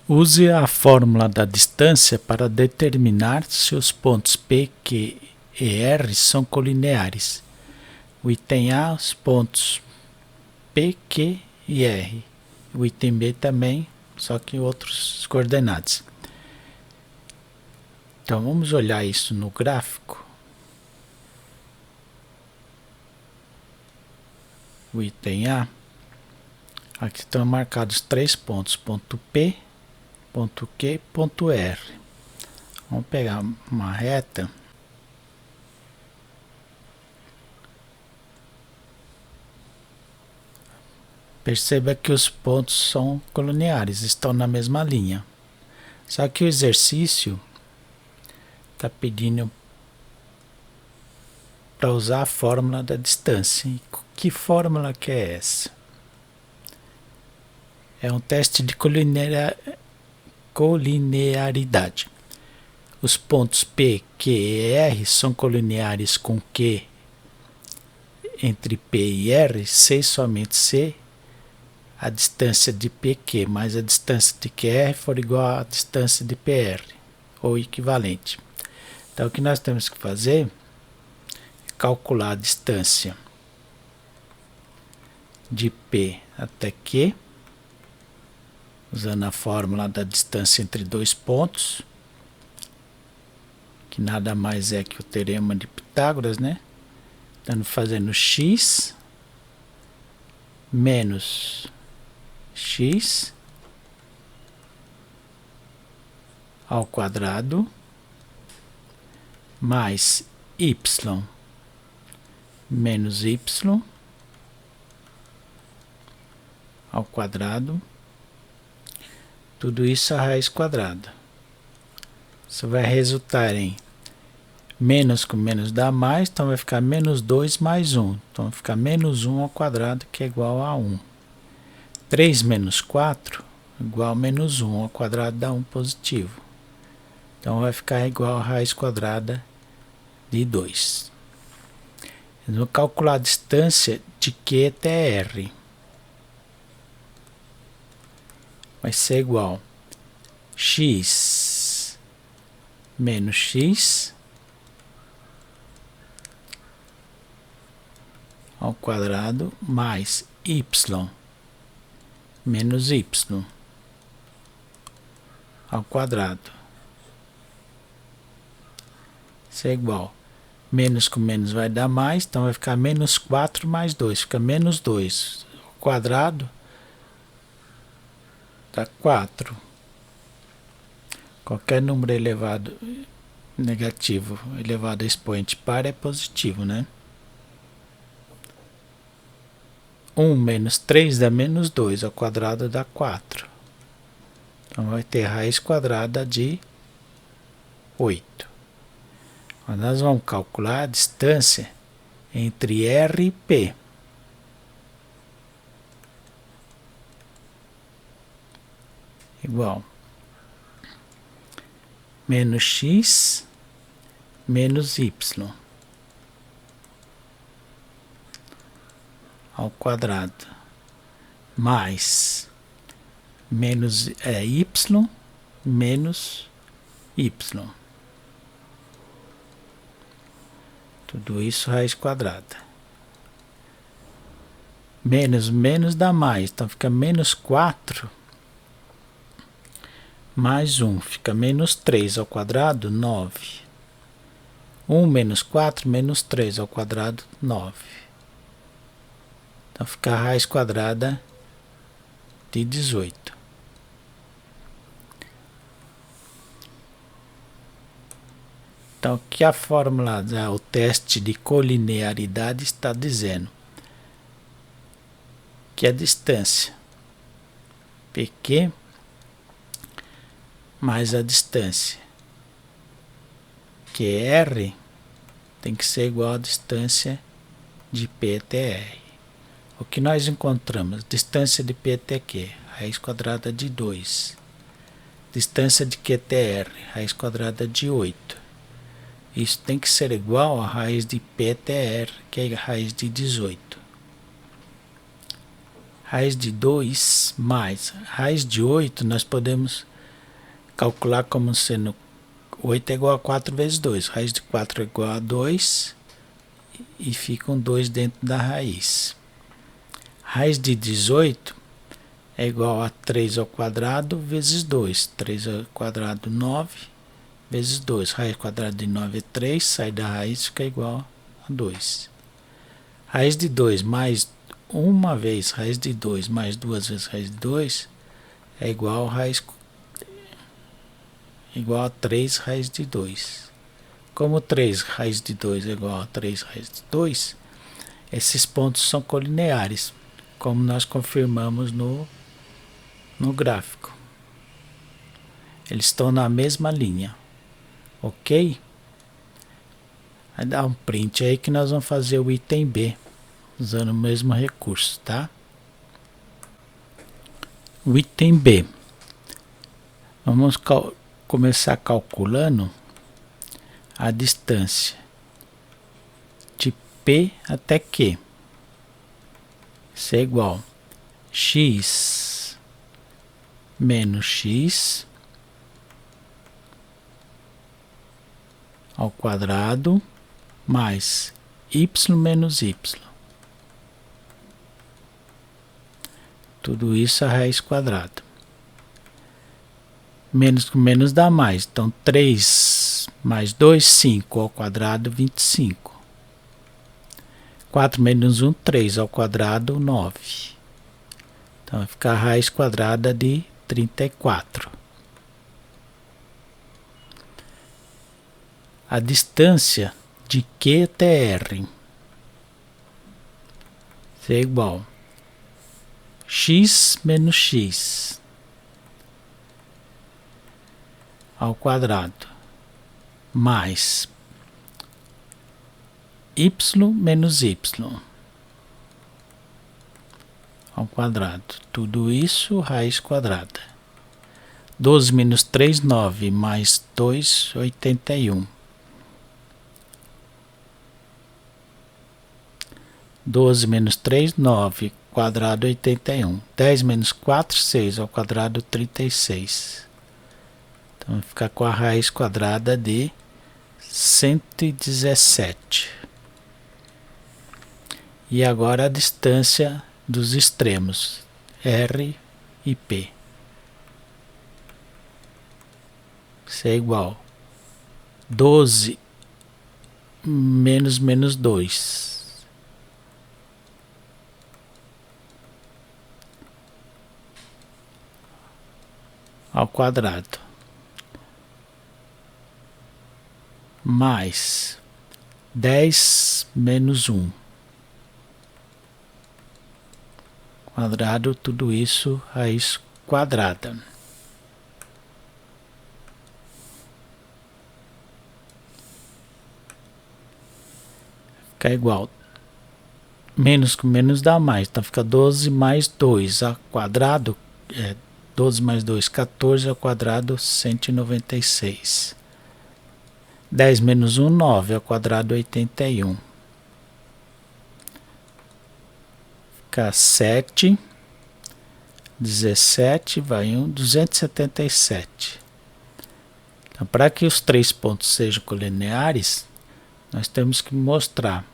Use a fórmula da distância para determinar se os pontos P, Q e R são colineares. O item A, os pontos P, Q e R. O item B também, só que outros coordenadas. Então vamos olhar isso no gráfico. O item A, aqui estão marcados 3 pontos, ponto P, ponto Q, ponto R. Vamos pegar uma reta. Perceba que os pontos são colineares, estão na mesma linha. Só que o exercício está pedindo para usar a fórmula da distância. E que fórmula que é essa? É um teste de colinearidade. Os pontos P, Q e R são colineares com Q entre P e R se e somente se a distância de PQ mais a distância de QR for igual à distância de PR, ou equivalente. Então, o que nós temos que fazer é calcular a distância de P até Q, usando a fórmula da distância entre dois pontos, que nada mais é que o teorema de Pitágoras, né? Então, fazendo x menos x ao quadrado mais y menos y ao quadrado, tudo isso a raiz quadrada. Isso vai resultar em menos com menos dá mais, então vai ficar menos 2 mais 1. Então vai ficar menos 1 ao quadrado, que é igual a 1. 3 menos 4 igual a menos 1 ao quadrado dá 1 positivo. Então vai ficar igual a raiz quadrada de 2. Vamos calcular a distância de Q até R. Vai ser igual a x menos x ao quadrado mais y menos y ao quadrado. Isso é igual. Menos com menos vai dar mais, então vai ficar menos 4 mais 2. Fica menos 2 ao quadrado dá 4. Qualquer número elevado negativo elevado a expoente par é positivo, né? 1 menos 3 dá menos 2, ao quadrado dá 4. Então vai ter raiz quadrada de 8. Nós vamos calcular a distância entre R e P. Igual menos x menos y ao quadrado mais menos y menos y. Tudo isso raiz quadrada. Menos menos dá mais, então fica menos 4 mais 1, fica menos 3 ao quadrado, 9. 1 menos 4 menos 3 ao quadrado, 9. Então fica a raiz quadrada de 18. Então, o que a fórmula, o teste de colinearidade está dizendo? Que a distância PQ mais a distância QR tem que ser igual à distância de P até R. O que nós encontramos? Distância de P até Q, raiz quadrada de 2. Distância de Q até R, raiz quadrada de 8. Isso tem que ser igual a raiz de P até R, que é a raiz de 18. Raiz de 2 mais raiz de 8, nós podemos calcular como sendo 8 é igual a 4 vezes 2. Raiz de 4 é igual a 2 e fica um 2 dentro da raiz. Raiz de 18 é igual a 3 ao quadrado vezes 2. 3 ao quadrado, 9, vezes 2. Raiz quadrada de 9 é 3, sai da raiz, fica igual a 2. Raiz de 2 mais uma vez raiz de 2 mais duas vezes raiz de 2 é igual a 3 raiz de 2. Como 3 raiz de 2 é igual a 3 raiz de 2, esses pontos são colineares, como nós confirmamos no gráfico. Eles estão na mesma linha, ok? Vai dar um print aí que nós vamos fazer o item B, usando o mesmo recurso, tá? O item B. Vamos começar calculando a distância de P até Q. Isso é igual a x menos x ao quadrado mais y menos y. Tudo isso a raiz quadrada. Menos com menos dá mais. Então, 3 mais 2, 5 ao quadrado, 25. 4 menos 1, 3 ao quadrado, 9. Então, vai ficar a raiz quadrada de 34. A distância de Q até R é igual a x menos x ao quadrado mais y menos y ao quadrado. Tudo isso raiz quadrada. 12 menos 3, 9, mais 2, 81. 12 menos 3, 9, quadrado 81. 10 menos 4, 6 ao quadrado 36. Então vai ficar com a raiz quadrada de 117. E agora a distância dos extremos, R e P. Isso é igual a 12 menos 2. Ao quadrado. Mais 10 menos 1. Quadrado, tudo isso, raiz quadrada. Fica igual. Menos com menos dá mais. Então fica 12 mais 2 ao quadrado. 12 mais 2, 14 ao quadrado, 196. 10 menos 1, 9 ao quadrado, 81. Fica 7, 17, vai 1, 277. Então, para que os três pontos sejam colineares, nós temos que mostrar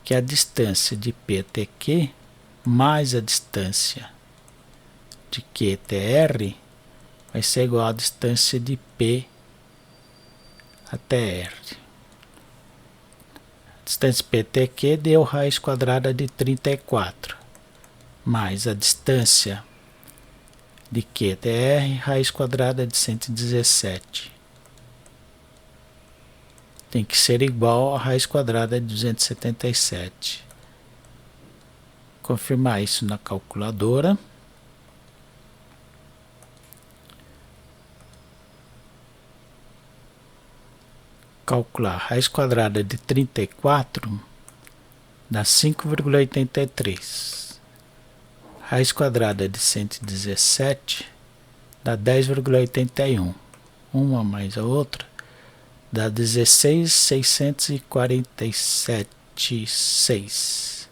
que a distância de P até Q mais a distância de Q até R vai ser igual à distância de P até R. A distância P até Q deu raiz quadrada de 34, mais a distância de Q até R, raiz quadrada de 117. Tem que ser igual a raiz quadrada de 277. Confirmar isso na calculadora. Calcular raiz quadrada de 34 dá 5,83. Raiz quadrada de 117 dá 10,81. Uma mais a outra dá 16,647,6.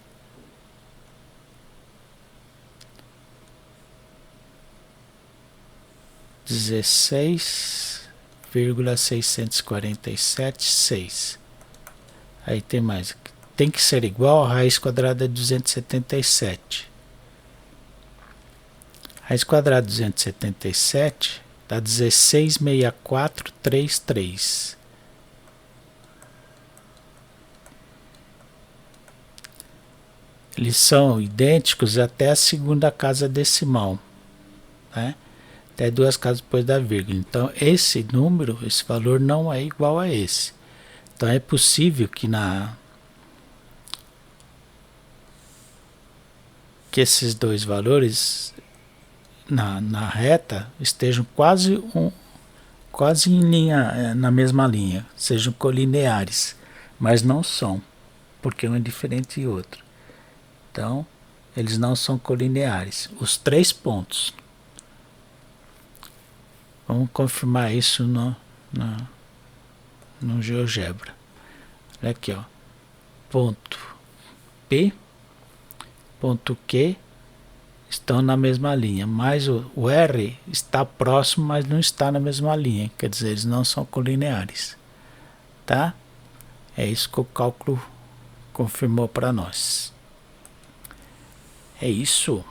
16,647,6. Aí tem mais. Tem que ser igual a raiz quadrada de 277. Raiz quadrada de 277 dá 16,6433. Eles são idênticos até a segunda casa decimal, né? Até duas casas depois da vírgula. Então esse número, esse valor não é igual a esse. Então é possível que esses dois valores na reta estejam quase em linha, na mesma linha, sejam colineares, mas não são, porque um é diferente do outro. Então eles não são colineares. Os três pontos. Vamos confirmar isso no GeoGebra. Olha aqui, ó. Ponto P, ponto Q estão na mesma linha, mas o R está próximo, mas não está na mesma linha. Quer dizer, eles não são colineares. Tá? É isso que o cálculo confirmou para nós. É isso.